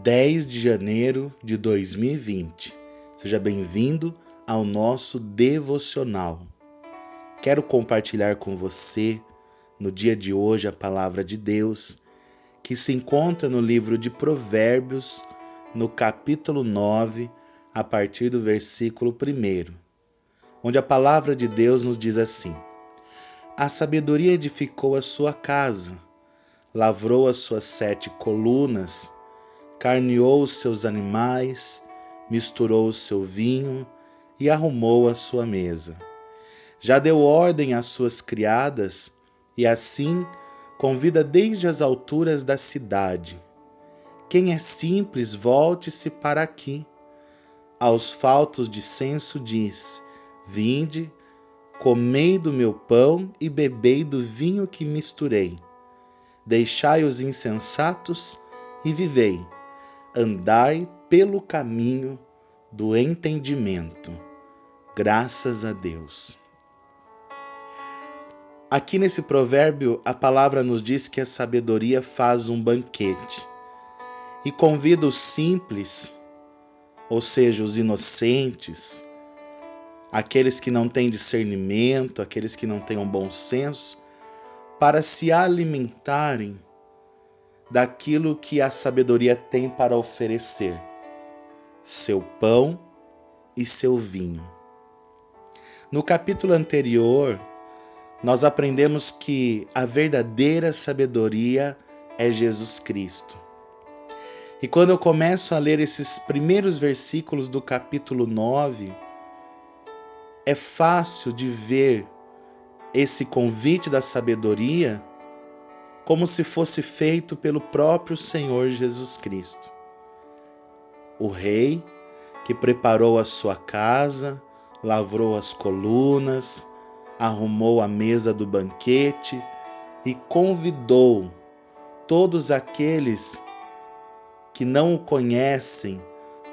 10 de janeiro de 2020. Seja bem-vindo ao nosso devocional. Quero compartilhar com você, no dia de hoje, a palavra de Deus, que se encontra no livro de Provérbios, no capítulo 9, a partir do versículo 1, onde a palavra de Deus nos diz assim: A sabedoria edificou a sua casa, lavrou as suas 7 colunas, carneou os seus animais, misturou o seu vinho e arrumou a sua mesa. Já deu ordem às suas criadas e assim convida desde as alturas da cidade. Quem é simples, volte-se para aqui. Aos faltos de senso diz: Vinde, comei do meu pão e bebei do vinho que misturei. Deixai os insensatos e vivei. Andai pelo caminho do entendimento. Graças a Deus. Aqui nesse provérbio, a palavra nos diz que a sabedoria faz um banquete e convida os simples, ou seja, os inocentes, aqueles que não têm discernimento, aqueles que não têm um bom senso, para se alimentarem daquilo que a sabedoria tem para oferecer, seu pão e seu vinho. No capítulo anterior, nós aprendemos que a verdadeira sabedoria é Jesus Cristo. E quando eu começo a ler esses primeiros versículos do capítulo 9, é fácil de ver esse convite da sabedoria como se fosse feito pelo próprio Senhor Jesus Cristo. O rei que preparou a sua casa, lavrou as colunas, arrumou a mesa do banquete e convidou todos aqueles que não o conhecem,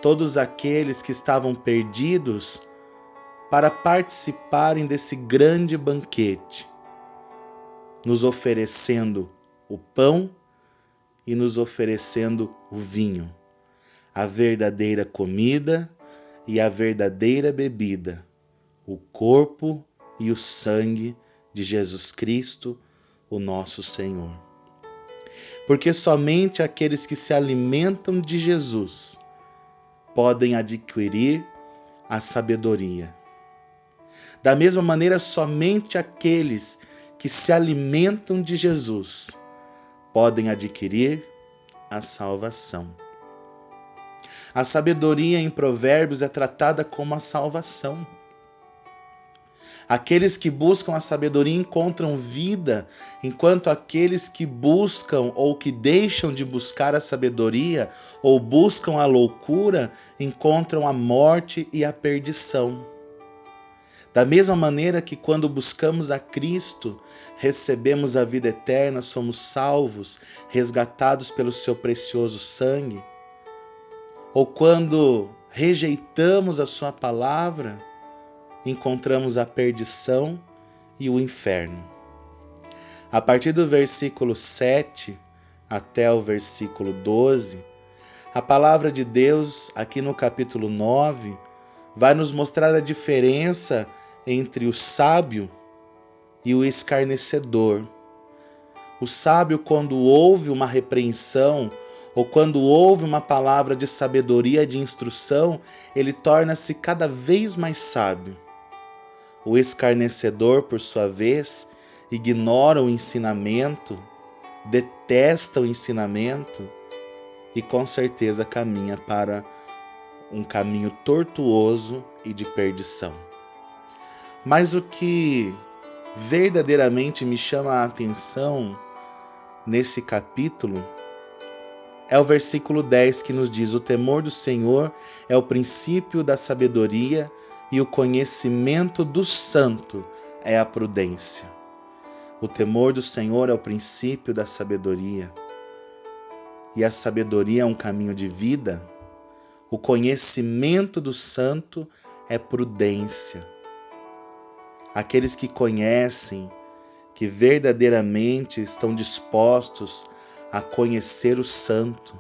todos aqueles que estavam perdidos, para participarem desse grande banquete, nos oferecendo o pão e nos oferecendo o vinho, a verdadeira comida e a verdadeira bebida, o corpo e o sangue de Jesus Cristo, o nosso Senhor. Porque somente aqueles que se alimentam de Jesus podem adquirir a sabedoria. Da mesma maneira, somente aqueles que se alimentam de Jesus podem adquirir a salvação. A sabedoria em Provérbios é tratada como a salvação. Aqueles que buscam a sabedoria encontram vida, enquanto aqueles que buscam ou que deixam de buscar a sabedoria ou buscam a loucura encontram a morte e a perdição. Da mesma maneira que quando buscamos a Cristo, recebemos a vida eterna, somos salvos, resgatados pelo seu precioso sangue, ou quando rejeitamos a sua palavra, encontramos a perdição e o inferno. A partir do versículo 7 até o versículo 12, a palavra de Deus, aqui no capítulo 9, vai nos mostrar a diferença entre o sábio e o escarnecedor. O sábio, quando ouve uma repreensão ou quando ouve uma palavra de sabedoria, de instrução, ele torna-se cada vez mais sábio. O escarnecedor, por sua vez, ignora o ensinamento, detesta o ensinamento e com certeza caminha para um caminho tortuoso e de perdição. Mas o que verdadeiramente me chama a atenção nesse capítulo é o versículo 10 que nos diz: O temor do Senhor é o princípio da sabedoria e o conhecimento do santo é a prudência. O temor do Senhor é o princípio da sabedoria. E a sabedoria é um caminho de vida. O conhecimento do santo é prudência. Aqueles que conhecem, que verdadeiramente estão dispostos a conhecer o santo,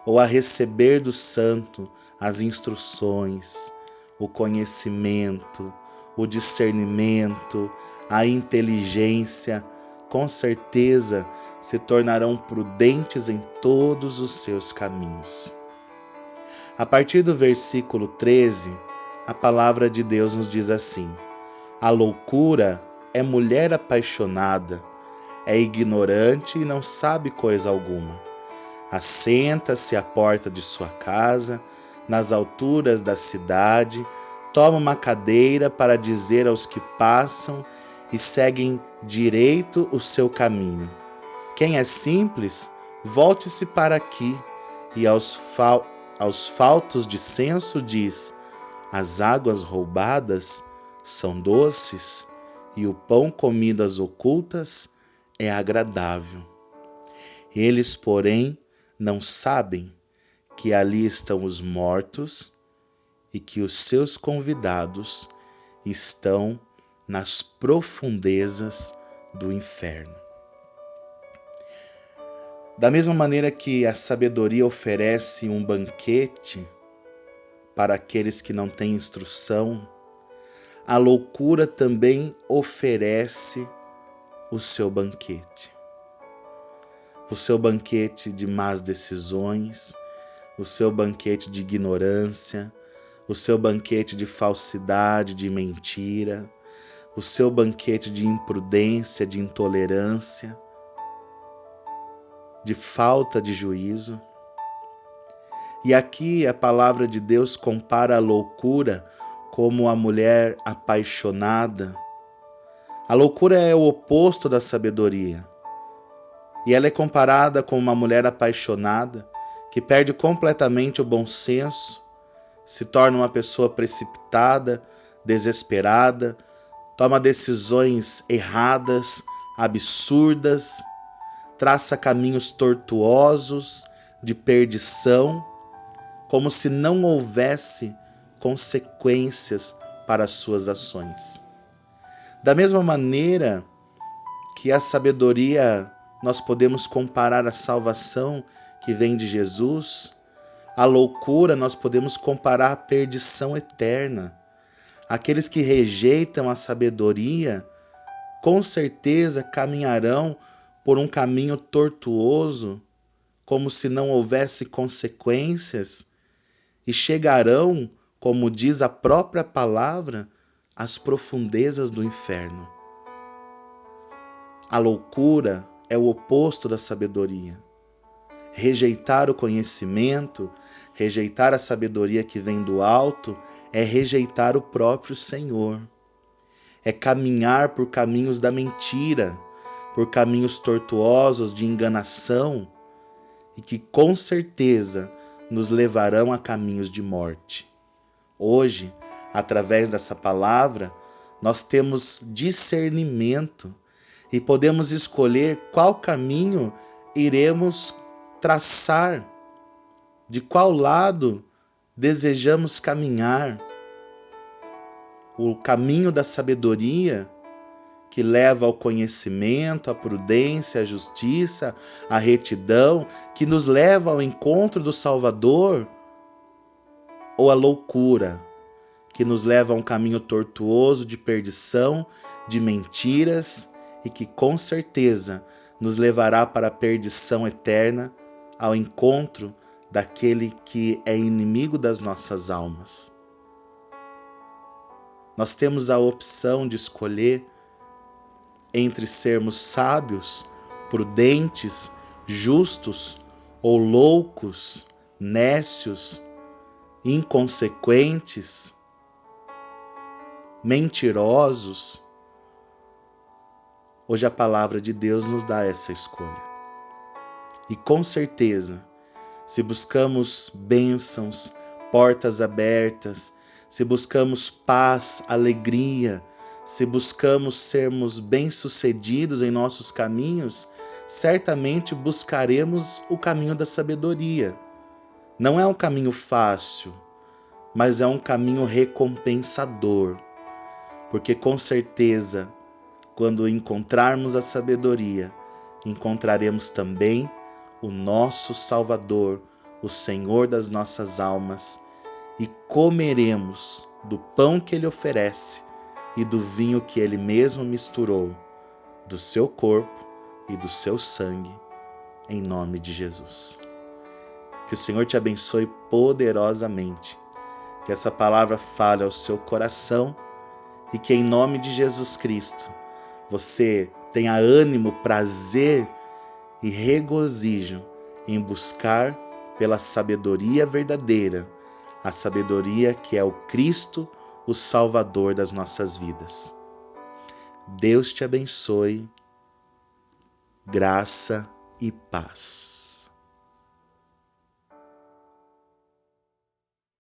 ou a receber do Santo as instruções, o conhecimento, o discernimento, a inteligência, com certeza se tornarão prudentes em todos os seus caminhos. A partir do versículo 13, a palavra de Deus nos diz assim: a loucura é mulher apaixonada, é ignorante e não sabe coisa alguma. Assenta-se à porta de sua casa, nas alturas da cidade, toma uma cadeira para dizer aos que passam e seguem direito o seu caminho. Quem é simples, volte-se para aqui, e aos faltos de senso diz: as águas roubadas são doces, e o pão comido às ocultas é agradável. Eles, porém, não sabem que ali estão os mortos e que os seus convidados estão nas profundezas do inferno. Da mesma maneira que a sabedoria oferece um banquete para aqueles que não têm instrução, a loucura também oferece o seu banquete. O seu banquete de más decisões, o seu banquete de ignorância, o seu banquete de falsidade, de mentira, o seu banquete de imprudência, de intolerância, de falta de juízo. E aqui a palavra de Deus compara a loucura como a mulher apaixonada. A loucura é o oposto da sabedoria. E ela é comparada com uma mulher apaixonada que perde completamente o bom senso, se torna uma pessoa precipitada, desesperada, toma decisões erradas, absurdas, traça caminhos tortuosos de perdição, como se não houvesse consequências para as suas ações. Da mesma maneira que a sabedoria, nós podemos comparar a salvação que vem de Jesus, a loucura nós podemos comparar a perdição eterna. Aqueles que rejeitam a sabedoria, com certeza caminharão por um caminho tortuoso, como se não houvesse consequências, e chegarão, como diz a própria palavra, às profundezas do inferno. A loucura é o oposto da sabedoria. Rejeitar o conhecimento, rejeitar a sabedoria que vem do alto, é rejeitar o próprio Senhor. É caminhar por caminhos da mentira, por caminhos tortuosos de enganação, e que com certeza nos levarão a caminhos de morte. Hoje, através dessa palavra, nós temos discernimento e podemos escolher qual caminho iremos traçar, de qual lado desejamos caminhar. O caminho da sabedoria, que leva ao conhecimento, à prudência, à justiça, à retidão, que nos leva ao encontro do Salvador, ou a loucura, que nos leva a um caminho tortuoso de perdição, de mentiras, e que com certeza nos levará para a perdição eterna, ao encontro daquele que é inimigo das nossas almas. Nós temos a opção de escolher entre sermos sábios, prudentes, justos, ou loucos, nécios, inconsequentes, mentirosos. Hoje a palavra de Deus nos dá essa escolha. E com certeza, se buscamos bênçãos, portas abertas, se buscamos paz, alegria, se buscamos sermos bem-sucedidos em nossos caminhos, certamente buscaremos o caminho da sabedoria. Não é um caminho fácil, mas é um caminho recompensador, porque com certeza, quando encontrarmos a sabedoria, encontraremos também o nosso Salvador, o Senhor das nossas almas, e comeremos do pão que Ele oferece e do vinho que Ele mesmo misturou, do seu corpo e do seu sangue, em nome de Jesus. Que o Senhor te abençoe poderosamente, que essa palavra fale ao seu coração e que em nome de Jesus Cristo você tenha ânimo, prazer e regozijo em buscar pela sabedoria verdadeira, a sabedoria que é o Cristo, o Salvador das nossas vidas. Deus te abençoe, graça e paz.